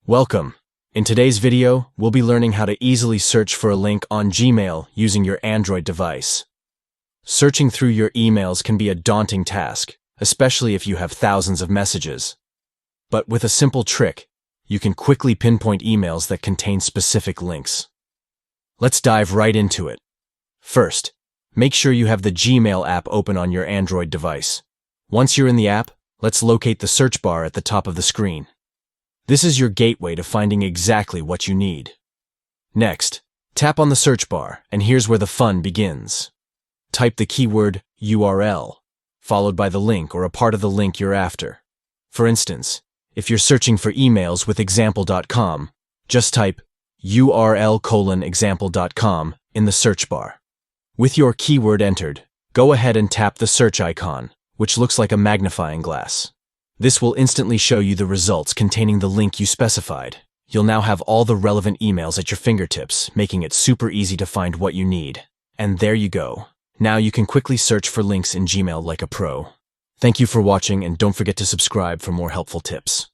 Welcome. In today's video, we'll be learning how to easily search for a link on Gmail using your Android device. Searching through your emails can be a daunting task, especially if you have thousands of messages. But with a simple trick, you can quickly pinpoint emails that contain specific links. Let's dive right into it. First, make sure you have the Gmail app open on your Android device. Once you're in the app, let's locate the search bar at the top of the screen. This is your gateway to finding exactly what you need. Next, tap on the search bar, and here's where the fun begins. Type the keyword URL, followed by the link or a part of the link you're after. For instance, if you're searching for emails with example.com, just type url:example.com in the search bar. With your keyword entered, go ahead and tap the search icon, which looks like a magnifying glass. This will instantly show you the results containing the link you specified. You'll now have all the relevant emails at your fingertips, making it super easy to find what you need. And there you go. Now you can quickly search for links in Gmail like a pro. Thank you for watching, and don't forget to subscribe for more helpful tips.